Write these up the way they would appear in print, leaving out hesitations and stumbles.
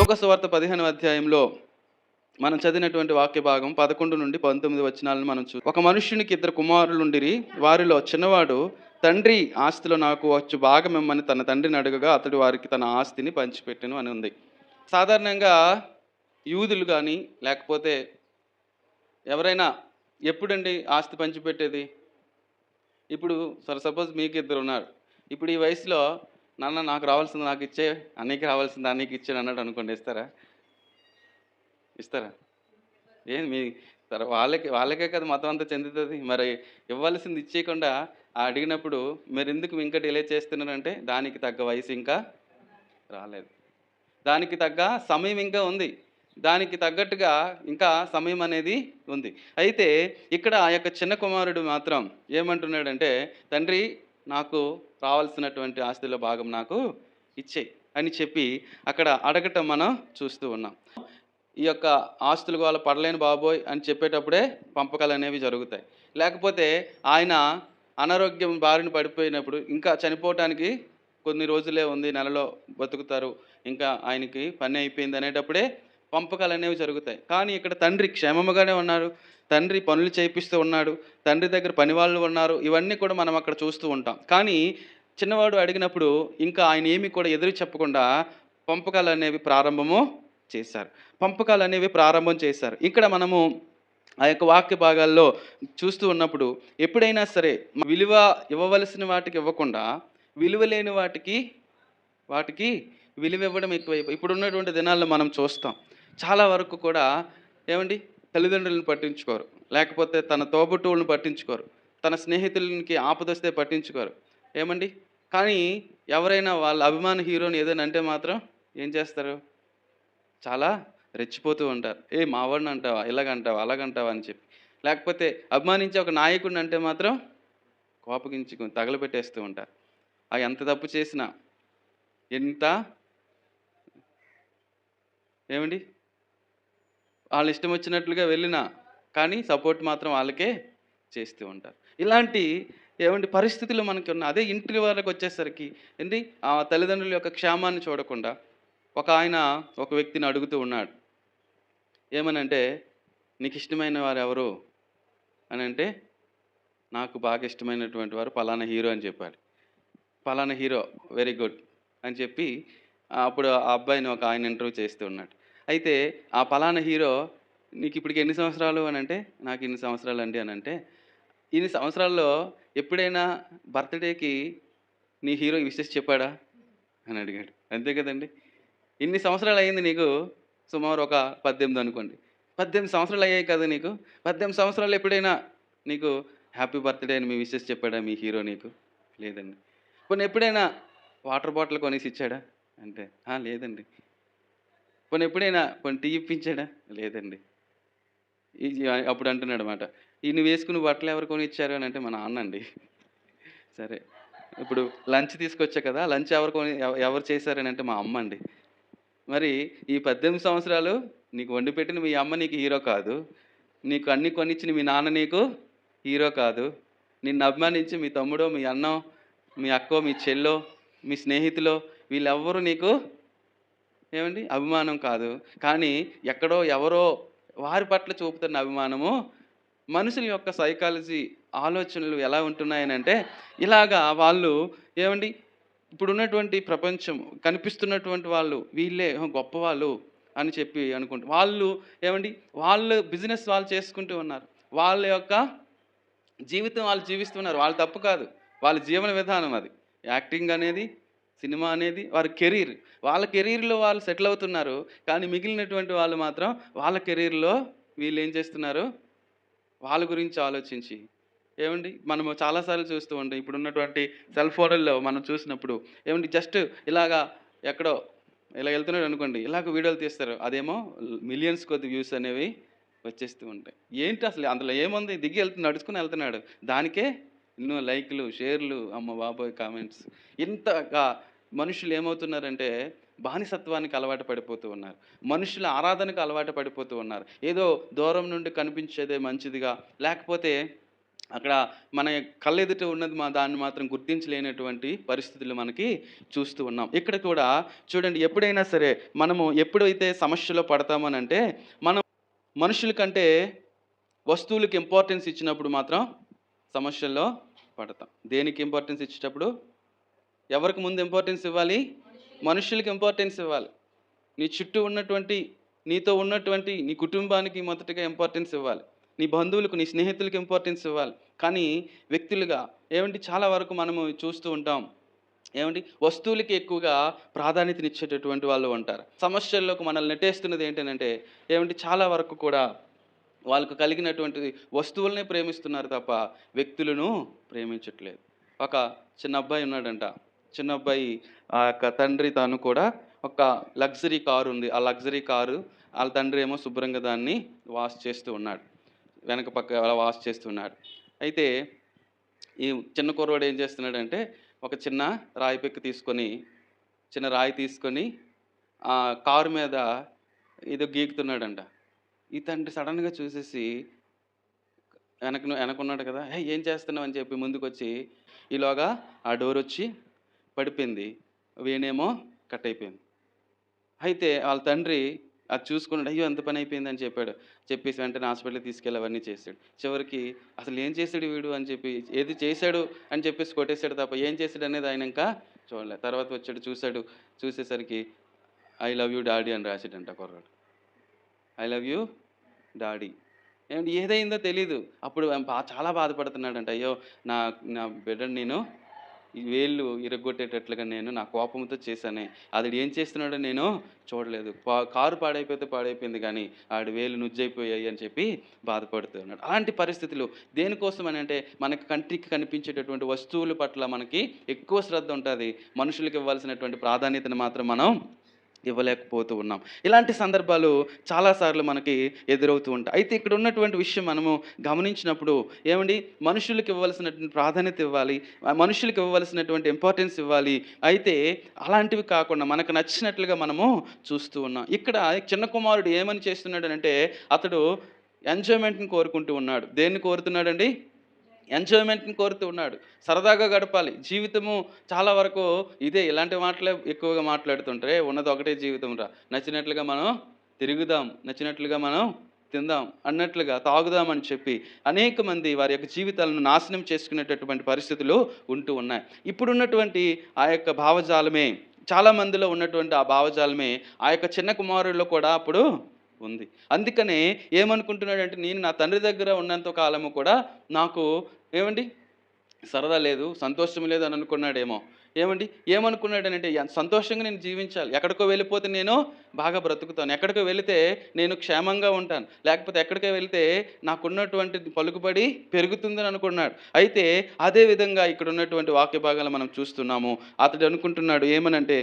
లూకా సువార్త 15వ అధ్యాయంలో మనం చదివినటువంటి వాక్య భాగం 11 నుండి 19 వచనాలను మనం ఒక మనుష్యునికి 2 కుమారులుండిరి. వారిలో చిన్నవాడు తండ్రి ఆస్తిలో నాకు వచ్చు భాగం ఇమ్మని తన తండ్రిని అడగగా అతడు వారికి తన ఆస్తిని పంచిపెట్టెను అని ఉంది. సాధారణంగా యూదులు కానీ లేకపోతే ఎవరైనా ఎప్పుడండి ఆస్తి పంచిపెట్టేది? ఇప్పుడు సపోజ్ మీకు 2 ఉన్నారు. ఇప్పుడు ఈ వయసులో నాన్న నాకు రావాల్సింది నాకు ఇచ్చే, అన్నయ్యకి రావాల్సింది అన్నయ్యకి ఇచ్చాను అన్నాడు అనుకోండి, ఇస్తారా? ఇస్తారా? ఏం మీ వాళ్ళకే కదా మొత్తం అంతా చెందుతుంది. మరి ఇవ్వాల్సింది ఇచ్చేయకుండా అడిగినప్పుడు మీరు ఎందుకు ఇంకా డిలే చేస్తున్నారంటే దానికి తగ్గ వయసు ఇంకా రాలేదు, దానికి తగ్గ సమయం ఇంకా ఉంది, దానికి తగ్గట్టుగా ఇంకా సమయం అనేది ఉంది. అయితే ఇక్కడ ఆ యొక్క చిన్న కుమారుడు మాత్రం ఏమంటున్నాడంటే, తండ్రి నాకు రావాల్సినటువంటి ఆస్తిలో భాగం నాకు ఇచ్చేయి అని చెప్పి అక్కడ అడగటం మనం చూస్తూ ఉన్నాం. ఈ యొక్క ఆస్తులు వాళ్ళ పడలేని బాబోయ్ అని చెప్పేటప్పుడే పంపకాలు అనేవి జరుగుతాయి. లేకపోతే ఆయన అనారోగ్యం బారిన పడిపోయినప్పుడు ఇంకా చనిపోవటానికి కొన్ని రోజులే ఉంది, నెలలో బతుకుతారు, ఇంకా ఆయనకి పని అయిపోయింది అనేటప్పుడే పంపకాలు అనేవి జరుగుతాయి. కానీ ఇక్కడ తండ్రి క్షేమముగానే ఉన్నారు, తండ్రి పనులు చేయిస్తూ ఉన్నాడు, తండ్రి దగ్గర పని వాళ్ళు ఉన్నారు. ఇవన్నీ కూడా మనం అక్కడ చూస్తూ ఉంటాం. కానీ చిన్నవాడు అడిగినప్పుడు ఇంకా ఆయన ఏమి కూడా ఎదురు చెప్పకుండా పంపకాలు అనేవి ప్రారంభం చేశారు. ఇక్కడ మనము ఆ యొక్క వాక్య భాగాల్లో చూస్తూ ఉన్నప్పుడు ఎప్పుడైనా సరే విలువ ఇవ్వవలసిన వాటికి ఇవ్వకుండా విలువ లేని వాటికి విలువ ఇవ్వడం ఎక్కువైపోయి ఇప్పుడు ఉన్నటువంటి దినాల్లో మనం చూస్తాం. చాలా వరకు కూడా ఏమండి, తల్లిదండ్రులను పట్టించుకోరు, లేకపోతే తన తోబుట్టువులను పట్టించుకోరు, తన స్నేహితులకి ఆపదొస్తే పట్టించుకోరు ఏమండి. కానీ ఎవరైనా వాళ్ళ అభిమాన హీరోని ఏదైనా అంటే మాత్రం ఏం చేస్తారు? చాలా రెచ్చిపోతూ ఉంటారు. మావాడిని అంటావా, ఇలాగంటావా, అలాగంటావా అని చెప్పి. లేకపోతే అభిమానించే ఒక నాయకుడిని అంటే మాత్రం కోపగించి తగలబెట్టేస్తూ ఉంటారు. ఎంత తప్పు చేసినా, ఎంత ఏమండి వాళ్ళ ఇష్టం వచ్చినట్లుగా వెళ్ళినా కానీ సపోర్ట్ మాత్రం వాళ్ళకే చేస్తూ ఉంటారు. ఇలాంటి పరిస్థితులు మనకి ఉన్న అదే ఇంటి వరకు వచ్చేసరికి ఆ తల్లిదండ్రుల యొక్క క్షేమాన్ని చూడకుండా ఒక వ్యక్తిని అడుగుతూ ఉన్నాడు. ఏమనంటే, నీకు ఇష్టమైన వారు ఎవరు అని అంటే, నాకు బాగా ఇష్టమైనటువంటి వారు పలానా హీరో అని చెప్పాడు. పలానా హీరో వెరీ గుడ్ అని చెప్పి అప్పుడు ఆ అబ్బాయిని ఆయన ఇంటర్వ్యూ చేస్తూ ఉన్నాడు. అయితే ఆ పలానా హీరో నీకు ఇప్పటికి ఎన్ని సంవత్సరాలు అని అంటే, నాకు ఇన్ని సంవత్సరాలు అండి అని అంటే, ఇన్ని సంవత్సరాల్లో ఎప్పుడైనా బర్త్డేకి నీ హీరో విషెస్ చెప్పాడా అని అడిగాడు. అంతే కదండి. ఇన్ని సంవత్సరాలు అయ్యింది నీకు, సుమారు ఒక 18 అనుకోండి. 18 సంవత్సరాలు అయ్యాయి కదా నీకు. 18 సంవత్సరాలు ఎప్పుడైనా నీకు హ్యాపీ బర్త్డే అని మీ విషెస్ చెప్పాడా మీ హీరో నీకు? లేదండి. పోనీ ఎప్పుడైనా వాటర్ బాటిల్ కొనేసి ఇచ్చాడా అంటే, లేదండి. పోనీ ఎప్పుడైనా టీ ఇప్పించాడా? లేదండి. అప్పుడు అంటున్నాడు అన్నమాట, నువ్వు వేసుకుని బట్టలు ఎవరు కొనిచ్చారు అని అంటే, మా నాన్న అండి. సరే, ఇప్పుడు లంచ్ తీసుకొచ్చా కదా, లంచ్ ఎవరు చేశారని అంటే, మా అమ్మ అండి. మరి ఈ 18 సంవత్సరాలు నీకు వండి పెట్టిన మీ అమ్మ నీకు హీరో కాదు, నీకు అన్ని కొనిచ్చిన మీ నాన్న నీకు హీరో కాదు, నిన్ను అభిమానించి మీ తమ్ముడో, మీ అన్నో, మీ అక్కో, మీ చెల్లో, మీ స్నేహితులో వీళ్ళెవ్వరూ నీకు అభిమానం కాదు. కానీ ఎక్కడో ఎవరో వారి పట్ల చూపుతున్న అభిమానము, మనుషుల యొక్క సైకాలజీ ఆలోచనలు ఎలా ఉంటున్నాయనంటే, ఇలాగా వాళ్ళు ఇప్పుడున్నటువంటి ప్రపంచం కనిపిస్తున్నటువంటి వాళ్ళు వీళ్ళే గొప్పవాళ్ళు అని చెప్పి అనుకుంటారు. వాళ్ళు వాళ్ళు బిజినెస్ వాళ్ళు చేసుకుంటూ ఉన్నారు, వాళ్ళ యొక్క జీవితం వాళ్ళు జీవిస్తున్నారు. వాళ్ళు తప్పు కాదు, వాళ్ళ జీవన విధానం అది. యాక్టింగ్ అనేది, సినిమా అనేది వారి కెరీర్. వాళ్ళ కెరీర్లో వాళ్ళు సెటిల్ అవుతున్నారు. కానీ మిగిలినటువంటి వాళ్ళు మాత్రం వాళ్ళ కెరీర్లో వీళ్ళు ఏం చేస్తున్నారు? వాళ్ళ గురించి ఆలోచించి మనము చాలాసార్లు చూస్తూ ఉంటాం. ఇప్పుడున్నటువంటి సెల్ ఫోన్లలో మనం చూసినప్పుడు జస్ట్ ఇలాగా ఎక్కడో ఇలా వెళ్తున్నాడు అనుకోండి, ఇలాగ వీడియోలు తీస్తారు. అదేమో మిలియన్స్ కొద్ది వ్యూస్ అనేవి వచ్చేస్తూ ఉంటాయి. ఏంటి అసలు అందులో ఏముంది? దిగి నడుచుకుని వెళ్తున్నాడు, దానికే ఎన్నో లైక్లు, షేర్లు, అమ్మ బాబోయ్ కామెంట్స్. ఇంతగా మనుషులు ఏమవుతున్నారంటే బానిసత్వానికి అలవాటు పడిపోతూ ఉన్నారు, మనుషుల ఆరాధనకు అలవాటు పడిపోతూ ఉన్నారు. ఏదో దూరం నుండి కనిపించేదే మంచిదిగా, లేకపోతే అక్కడ మన కళ్ళెదుట ఉన్నది దాన్ని మాత్రం గుర్తించలేనటువంటి పరిస్థితులు మనకి చూస్తూ ఉన్నాం. ఇక్కడ కూడా చూడండి, ఎప్పుడైనా సరే మనము ఎప్పుడైతే సమస్యలో పడతామనంటే, మనం మనుషుల కంటే వస్తువులకి ఇంపార్టెన్స్ ఇచ్చినప్పుడు మాత్రం సమస్యల్లో పడతాం. దేనికి ఇంపార్టెన్స్ ఇచ్చేటప్పుడు? ఎవరికి ముందు ఇంపార్టెన్స్ ఇవ్వాలి? మనుషులకి ఇంపార్టెన్స్ ఇవ్వాలి. నీ చుట్టూ ఉన్నటువంటి, నీతో ఉన్నటువంటి నీ కుటుంబానికి మొదటగా ఇంపార్టెన్స్ ఇవ్వాలి. నీ బంధువులకు, నీ స్నేహితులకు ఇంపార్టెన్స్ ఇవ్వాలి. కానీ వ్యక్తులుగా చాలా వరకు మనము చూస్తూ ఉంటాం. వస్తువులకి ఎక్కువగా ప్రాధాన్యతనిచ్చేటటువంటి వాళ్ళు ఉంటారు. సమస్యల్లోకి మనల్ని నెట్టేస్తున్నది ఏంటనంటే, చాలా వరకు కూడా వాళ్ళకు కలిగినటువంటి వస్తువులనే ప్రేమిస్తున్నారు తప్ప వ్యక్తులను ప్రేమించట్లేదు. ఒక చిన్న అబ్బాయి ఉన్నాడంట. చిన్న అబ్బాయి ఆ యొక్క తండ్రి తాను కూడా ఒక లగ్జరీ కారు ఉంది. ఆ లగ్జరీ కారు ఆళ్ళ తండ్రి ఏమో శుభ్రంగా దాన్ని వాష్ చేస్తూ ఉన్నాడు. వెనక పక్క అలా వాష్ చేస్తున్నాడు. అయితే ఈ చిన్న కుర్రోడు ఏం చేస్తున్నాడంటే, ఒక చిన్న రాయి పెక్కు తీసుకొని, చిన్న రాయి తీసుకొని ఆ కారు మీద ఏదో గీకుతున్నాడంట. ఈ తండ్రి సడన్‌గా చూసేసి వెనకున్నాడు కదా! "హేయ్! ఏం చేస్తున్నావు?" అని చెప్పి ముందుకొచ్చి, ఈలోగా ఆ డోరొచ్చి పడిపోయింది. వీణేమో కట్ అయిపోయింది. అయితే వాళ్ళ తండ్రి అది చూసుకున్నాడు. "అయ్యో! ఎంత పని అయిపోయిందని" చెప్పాడు. చెప్పేసి వెంటనే హాస్పిటల్‌కి తీసుకెళ్ళి అవన్నీ చేసాడు. చివరికి అసలు ఏం చేసాడు వీడు అని చెప్పి, ఏది చేశాడు అని చెప్పేసి కొట్టేసాడు తప్ప ఏం చేసాడు అనేది ఆయన ఇంకా చూడలే. తర్వాత వచ్చాడు, చూసాడు. చూసేసరికి "ఐ లవ్ యూ డాడీ" అని రాసాడంట కుర్రాడు. "I love you daddy." ఏదైందో తెలీదు. అప్పుడు చాలా బాధపడుతున్నాడంట. అయ్యో! నా నా బిడ్డని నేను ఈ వేళ్ళు ఇరగ్గొట్టేటట్లుగా నేను నా కోపంతో చేశానే. ఆడు ఏం చేస్తున్నాడో నేను చూడలేదు. కారు పాడైపోతే పాడైపోయింది కానీ ఆడి వేళ్ళు నుజ్జైపోయాయి అని చెప్పి బాధపడుతూ ఉన్నాడు. అలాంటి పరిస్థితులు దేనికోసం అని అంటే, మనకి కంటికి కనిపించేటటువంటి వస్తువుల పట్ల మనకి ఎక్కువ శ్రద్ధ ఉంటుంది. మనుషులకు ఇవ్వాల్సినటువంటి ప్రాధాన్యతను మాత్రం మనం ఇవ్వలేకపోతూ ఉన్నాం. ఇలాంటి సందర్భాలు చాలాసార్లు మనకి ఎదురవుతూ ఉంటాయి. అయితే ఇక్కడ ఉన్నటువంటి విషయం మనము గమనించినప్పుడు మనుషులకి ఇవ్వాల్సినటువంటి ప్రాధాన్యత ఇవ్వాలి. మనుషులకి ఇవ్వవలసినటువంటి ఇంపార్టెన్స్ ఇవ్వాలి. అయితే అలాంటివి కాకుండా మనకు నచ్చినట్లుగా మనము చూస్తూ ఉన్నాం. ఇక్కడ చిన్న కుమారుడు ఏమని చేస్తున్నాడనంటే, అతడు ఎంజాయ్‌మెంట్‌ని కోరుకుంటూ ఉన్నాడు. దేన్ని కోరుతున్నాడండి? ఎంజాయ్‌మెంట్‌ని కోరుతూ ఉన్నాడు. సరదాగా గడపాలి. జీవితము చాలా వరకు ఇలాంటి మాటలే ఎక్కువగా మాట్లాడుతుంటారు. ఉన్నది ఒకటే జీవితం రా. నచ్చినట్లుగా మనం తిరుగుదాం, నచ్చినట్లుగా మనం తిందాం, అన్నట్లుగా తాగుదాం అని చెప్పి అనేక మంది వారి యొక్క జీవితాలను నాశనం చేసుకునేటటువంటి పరిస్థితులు ఉంటూ ఉన్నాయి. ఇప్పుడున్నటువంటి ఆ యొక్క భావజాలమే, చాలా మందిలో ఉన్నటువంటి ఆ భావజాలమే ఆ యొక్క చిన్న కుమారుల్లో కూడా అప్పుడు ఉంది. అందుకనే ఏమనుకుంటున్నాడంటే, నేను నా తండ్రి దగ్గర ఉన్నంత కాలము కూడా నాకు ఏమండి సరదా లేదు, సంతోషం లేదు అని అనుకున్నాడేమో. ఏమనుకున్నాడనంటే, సంతోషంగా నేను జీవించాలి. ఎక్కడికో వెళ్ళిపోతే నేను బాగా బ్రతుకుతాను. ఎక్కడికో వెళితే నేను క్షేమంగా ఉంటాను. లేకపోతే ఎక్కడికో వెళితే నాకున్నటువంటి పలుకుబడి పెరుగుతుందని అనుకున్నాడు. అయితే అదే విధంగా ఇక్కడ ఉన్నటువంటి వాక్య భాగాలు మనం చూస్తున్నాము. అతడు అనుకుంటున్నాడు ఏమనంటే,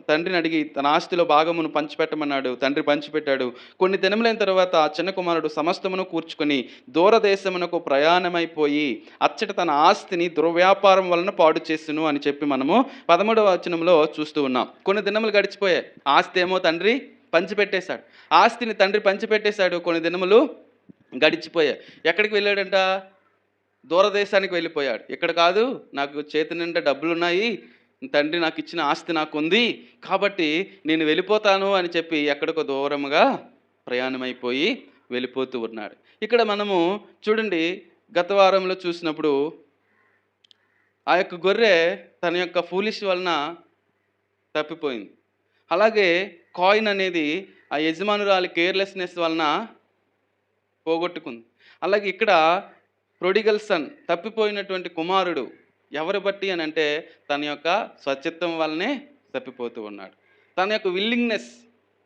తండ్రిని అడిగి తన ఆస్తిలో భాగమును పంచిపెట్టమన్నాడు. తండ్రి పంచిపెట్టాడు. కొన్ని దినములైన తర్వాత ఆ చిన్న కుమారుడు సమస్తమును కూర్చుకొని దూరదేశమునకు ప్రయాణమైపోయి అచ్చట తన ఆస్తిని దుర్వ్యాపారం వలన పాడు చేస్తును అని చెప్పి మనము 13వ వచనంలో చూస్తూ ఉన్నాం. కొన్ని దినములు గడిచిపోయాయి. ఆస్తి ఏమో తండ్రి పంచిపెట్టేశాడు. ఆస్తిని తండ్రి పంచిపెట్టేశాడు. కొన్ని దినములు గడిచిపోయాయి. ఎక్కడికి వెళ్ళాడంట? దూరదేశానికి వెళ్ళిపోయాడు. ఇక్కడ కాదు, నాకు చేతి నిండా డబ్బులున్నాయి, తండ్రి నాకు ఇచ్చిన ఆస్తి నాకు ఉంది కాబట్టి నేను వెళ్ళిపోతాను అని చెప్పి ఎక్కడికో దూరముగా ప్రయాణమైపోయి వెళ్ళిపోతూ ఉన్నాడు. ఇక్కడ మనము చూడండి, గత వారంలో చూసినప్పుడు ఆ యొక్క గొర్రె తన యొక్క ఫూలిష్ వలన తప్పిపోయింది. అలాగే కాయిన్ అనేది ఆ యజమానురాలి కేర్లెస్నెస్ వలన పోగొట్టుకుంది. అలాగే ఇక్కడ ప్రొడిగల్ సన్, తప్పిపోయినటువంటి కుమారుడు ఎవరు బట్టి అని అంటే, తన యొక్క స్వచిత్తం వల్లనే తప్పిపోతూ ఉన్నాడు. తన యొక్క విల్లింగ్నెస్,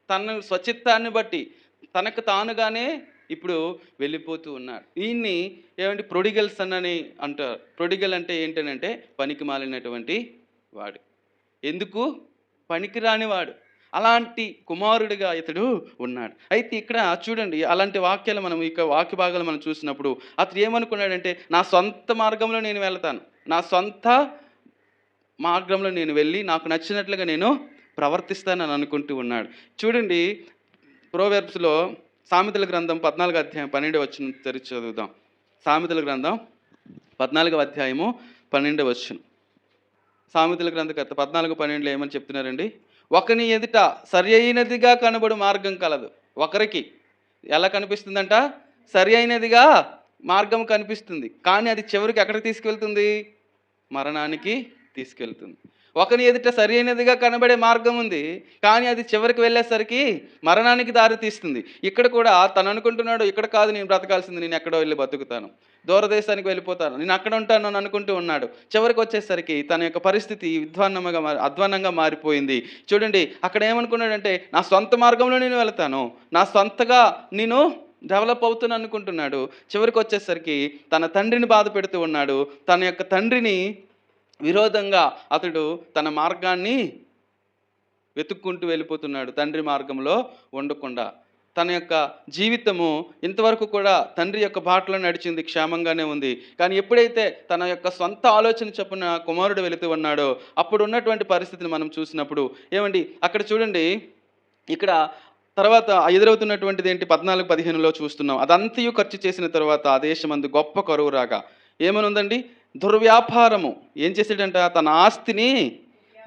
తన స్వచిత్తాన్ని బట్టి తనకు తానుగానే ఇప్పుడు వెళ్ళిపోతూ ఉన్నాడు. దీన్ని ప్రొడిగల్ సన్ అని అంటారు. ప్రొడిగల్ అంటే ఏంటనంటే పనికి మాలినటువంటి వాడు. ఎందుకు? పనికిరాని వాడు. అలాంటి కుమారుడిగా ఇతడు ఉన్నాడు. అయితే ఇక్కడ చూడండి, అలాంటి వాక్యాలు మనం ఇక వాక్య భాగాలు మనం చూసినప్పుడు అతడు ఏమనుకున్నాడంటే, నా సొంత మార్గంలో నేను వెళ్తాను, నా సొంత మార్గంలో నేను వెళ్ళి నాకు నచ్చినట్లుగా నేను ప్రవర్తిస్తానని అనుకుంటూ ఉన్నాడు. చూడండి, ప్రోవెర్బ్స్లో సామెతల గ్రంథం 14వ అధ్యాయం 12వ వచనం తెరిచి చదువుదాం. సామెతల గ్రంథం 14వ అధ్యాయము 12వ వచనం. సామెతల గ్రంథకర్త 14:12 ఏమని చెప్తున్నారండి? ఒకని ఎదుట సరి అయినదిగా కనబడు మార్గం కలదు. ఒకరికి ఎలా కనిపిస్తుందంట? సరి అయినదిగా మార్గం కనిపిస్తుంది. కానీ అది చివరికి ఎక్కడికి తీసుకెళ్తుంది? మరణానికి తీసుకెళ్తుంది. ఒకని ఎదుట సరి అయినదిగా కనబడే మార్గం ఉంది, కానీ అది చివరికి వెళ్ళేసరికి మరణానికి దారి తీస్తుంది. ఇక్కడ కూడా తను అనుకుంటున్నాడు, ఇక్కడ కాదు నేను బ్రతకాల్సింది, నేను ఎక్కడో వెళ్ళి బతుకుతాను, దూరదేశానికి వెళ్ళిపోతాను, నేను అక్కడ ఉంటాను అని అనుకుంటూ ఉన్నాడు. చివరికి వచ్చేసరికి తన యొక్క పరిస్థితి అధ్వాన్నంగా మారిపోయింది. చూడండి, అక్కడ ఏమనుకున్నాడంటే నా సొంత మార్గంలో నేను వెళ్తాను, నా సొంతగా నేను డెవలప్ అవుతాను అనుకుంటున్నాడు. చివరికి వచ్చేసరికి తన తండ్రిని బాధ పెడుతూ ఉన్నాడు. తన యొక్క తండ్రిని విరోధంగా అతడు తన మార్గాన్ని వెతుక్కుంటూ వెళ్ళిపోతున్నాడు, తండ్రి మార్గంలో ఉండకుండా. తన యొక్క జీవితము ఇంతవరకు కూడా తండ్రి యొక్క బాటలో నడిచింది, క్షేమంగానే ఉంది. కానీ ఎప్పుడైతే తన యొక్క సొంత ఆలోచన చొప్పున కుమారుడు వెళుతూ ఉన్నాడో అప్పుడు ఉన్నటువంటి పరిస్థితిని మనం చూసినప్పుడు ఏమండి, అక్కడ చూడండి, ఇక్కడ తర్వాత ఎదురవుతున్నటువంటిది ఏంటి? 14-15లో చూస్తున్నాం. అదంతయు ఖర్చు చేసిన తర్వాత ఆ దేశమందు గొప్ప కరువు రాగా ఏమని ఉందండి? దుర్వ్యాపారము. ఏం చేసాడంట? తన ఆస్తిని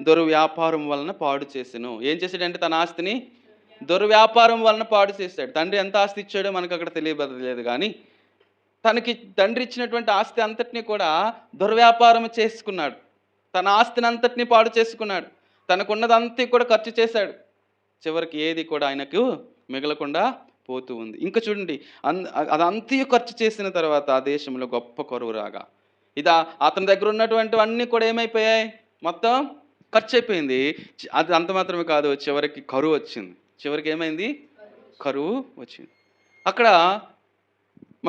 దుర్వ్యాపారం వలన పాడు చేసాను. ఏం చేసాడంటే తన ఆస్తిని దుర్వ్యాపారం వలన పాడు చేశాడు. తండ్రి ఎంత ఆస్తి ఇచ్చాడో మనకు అక్కడ తెలియబడలేదు, కానీ తనకి తండ్రి ఇచ్చినటువంటి ఆస్తి అంతటినీ కూడా దుర్వ్యాపారం చేసుకున్నాడు. తన ఆస్తిని అంతటినీ పాడు చేసుకున్నాడు. తనకున్నదంతా కూడా ఖర్చు చేశాడు. చివరికి ఏది కూడా ఆయనకు మిగలకుండా పోతూ ఉంది. ఇంకా చూడండి, అదంతా ఖర్చు చేసిన తర్వాత ఆ దేశంలో గొప్ప కరువు రాగా అతని దగ్గర ఉన్నటువంటివన్నీ కూడా ఏమైపోయాయి? మొత్తం ఖర్చు అయిపోయింది. అది అంత మాత్రమే కాదు, చివరికి కరువు వచ్చింది. చివరికి ఏమైంది? కరువు వచ్చింది. అక్కడ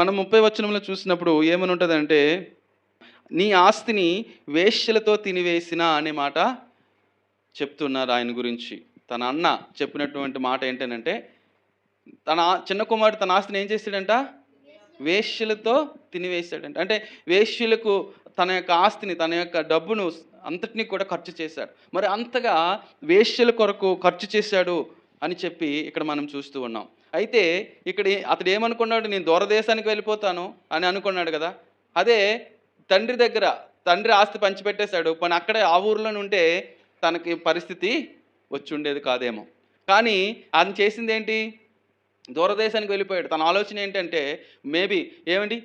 మనం 30వ వచనంలో చూసినప్పుడు ఏమని ఉంటుందంటే, నీ ఆస్తిని వేశ్యలతో తినివేసిన అనే మాట చెప్తున్నారు ఆయన గురించి. తన అన్న చెప్పినటువంటి మాట ఏంటంటే, తన చిన్న కుమారుడు తన ఆస్తిని ఏం చేశాడంట? వేశ్యలతో తినివేశాడంట. అంటే వేశ్యలకు తన యొక్క ఆస్తిని, తన యొక్క డబ్బును అంతటినీ కూడా ఖర్చు చేశాడు. మరి అంతగా వేశ్యల కొరకు ఖర్చు చేశాడు అని చెప్పి ఇక్కడ మనం చూస్తూ ఉన్నాం. అయితే ఇక్కడ అతడు ఏమనుకున్నాడు? నేను దూరదేశానికి వెళ్ళిపోతాను అని అనుకున్నాడు కదా. అదే తండ్రి ఆస్తి పంచిపెట్టేశాడు. పని అక్కడే ఆ ఊర్లోనే ఉంటే తనకి పరిస్థితి వచ్చి ఉండేది కాదేమో. కానీ ఆయన చేసింది ఏంటి? దూరదేశానికి వెళ్ళిపోయాడు. తన ఆలోచన ఏంటంటే, మేబీ ఏమండి,